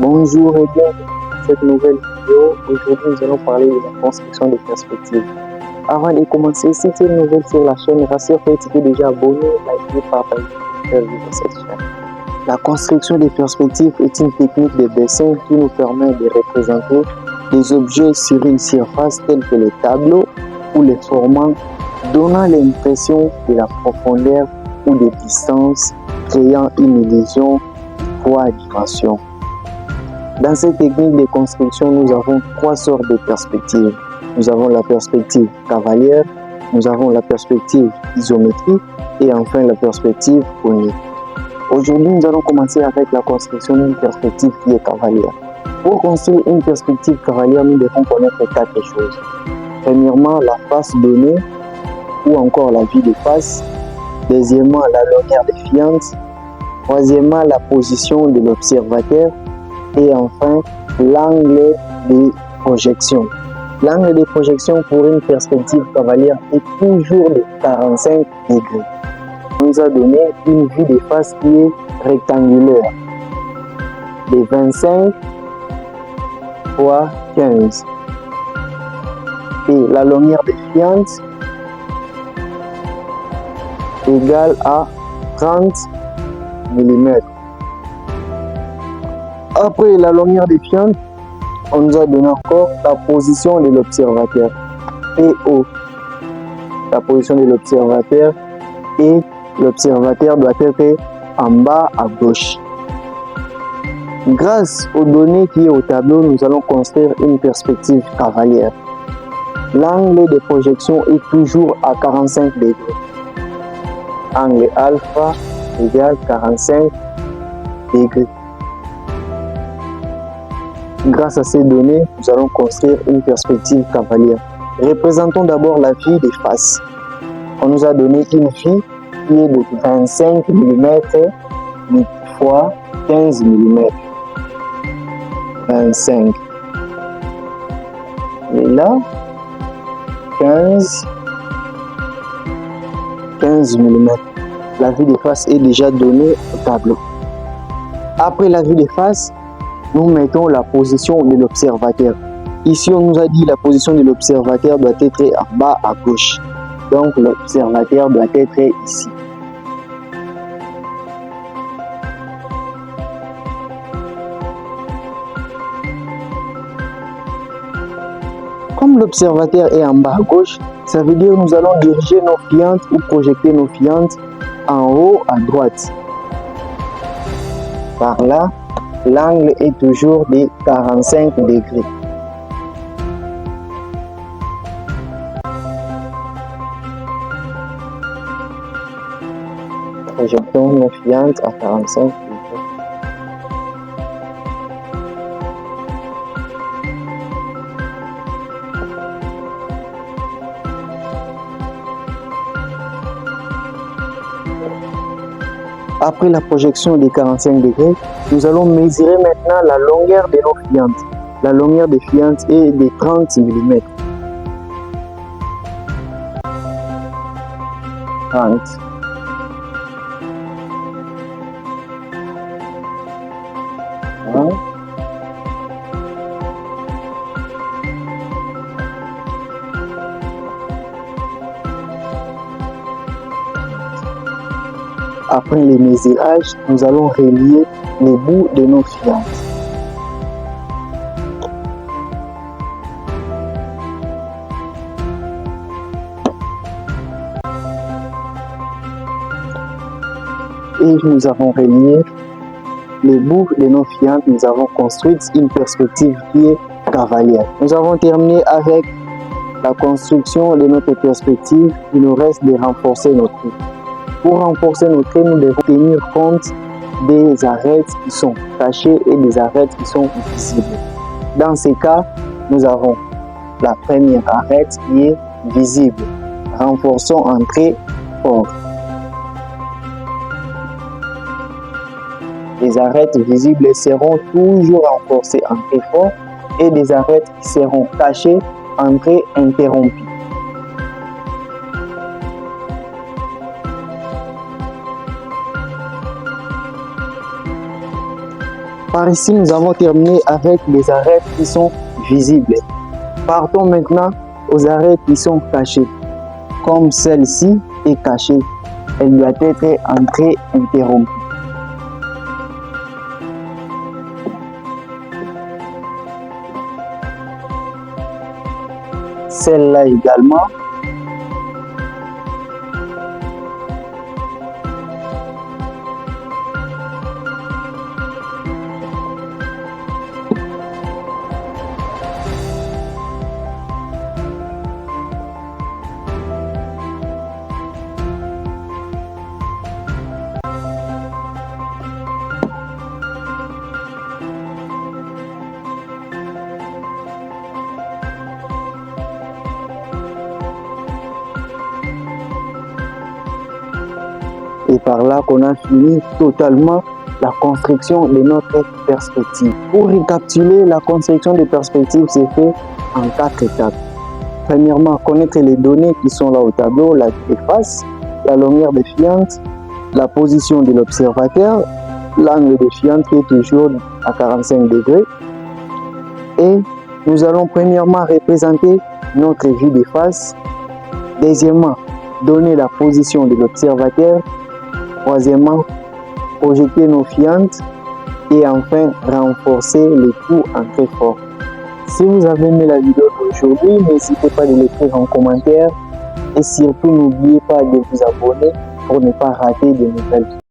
Bonjour et bienvenue dans cette nouvelle vidéo. Aujourd'hui, nous allons parler de la construction des perspectives. Avant de commencer, si tu es nouvelle sur la chaîne, rassure-toi que tu es déjà abonné, liké, partagé pour faire vivre cette chaîne. La construction des perspectives est une technique de dessin qui nous permet de représenter des objets sur une surface telle que les tableaux ou les formats, donnant l'impression de la profondeur ou de distance, créant une illusion de 3 dimensions. Dans cette technique de construction, nous avons 3 sortes de perspectives. Nous avons la perspective cavalière, nous avons la perspective isométrique et enfin la perspective conique. Aujourd'hui, nous allons commencer avec la construction d'une perspective qui est cavalière. Pour construire une perspective cavalière, nous devons connaître 4 choses. Premièrement, la face donnée ou encore la vue de face. Deuxièmement, la longueur des fientes. Troisièmement, la position de l'observateur. Et enfin, l'angle de projection. L'angle de projection pour une perspective cavalière est toujours de 45 degrés. On nous a donné une vue de face qui est rectangulaire de 25 fois 15. Et la longueur des fientes égale à 30 mm. Après la longueur des fientes, on nous a donné encore la position de l'observateur, PO. La position de l'observateur et l'observateur doit être en bas à gauche. Grâce aux données qui est au tableau, nous allons construire une perspective cavalière. L'angle de projection est toujours à 45 degrés. Angle alpha égale 45 degrés. Grâce à ces données, nous allons construire une perspective cavalière. Représentons d'abord la vue des faces. On nous a donné une vue qui est de 25 mm fois 15 mm. 25. Et là, 15 mm. La vue des faces est déjà donnée au tableau. Après la vue des faces, nous mettons la position de l'observateur. Ici, on nous a dit la position de l'observateur doit être en bas à gauche. Donc, l'observateur doit être ici. Comme l'observateur est en bas à gauche, ça veut dire que nous allons diriger nos fientes ou projeter nos fientes en haut à droite. Par là, l'angle est toujours de 45 degrés. Projetons nos fientes à 45 degrés. Après la projection des 45 degrés, nous allons mesurer maintenant la longueur de nos fientes. La longueur des fientes est de 30 mm. 30. Après les mesurages, nous allons relier les bouts de nos fientes. Et nous avons relié les bouts de nos fientes, nous avons construit une perspective qui est cavalière. Nous avons terminé avec la construction de notre perspective. Il nous reste de renforcer nos traits. Pour renforcer nos traits, nous devons tenir compte des arêtes qui sont cachées et des arêtes qui sont visibles. Dans ces cas, nous avons la première arête qui est visible. Renforçons un trait fort. Les arêtes visibles seront toujours renforcées en trait fort et des arêtes qui seront cachées en trait interrompu. Par ici, nous avons terminé avec les arêtes qui sont visibles. Partons maintenant aux arêtes qui sont cachées. Comme celle-ci est cachée, elle doit être entrée interrompue. Celle-là également. Et par là qu'on a fini totalement la construction de notre perspective. Pour récapituler, la construction de perspective s'est fait en 4 étapes. Premièrement, connaître les données qui sont là au tableau, la face, la longueur des fientes, la position de l'observateur, l'angle de fiente qui est toujours à 45 degrés. Et nous allons premièrement représenter notre vue de face. Deuxièmement, donner la position de l'observateur. Troisièmement, projeter nos fientes. Et enfin, renforcer les coups en très fort. Si vous avez aimé la vidéo d'aujourd'hui, n'hésitez pas de l'écrire en commentaire. Et surtout, n'oubliez pas de vous abonner pour ne pas rater de nouvelles vidéos.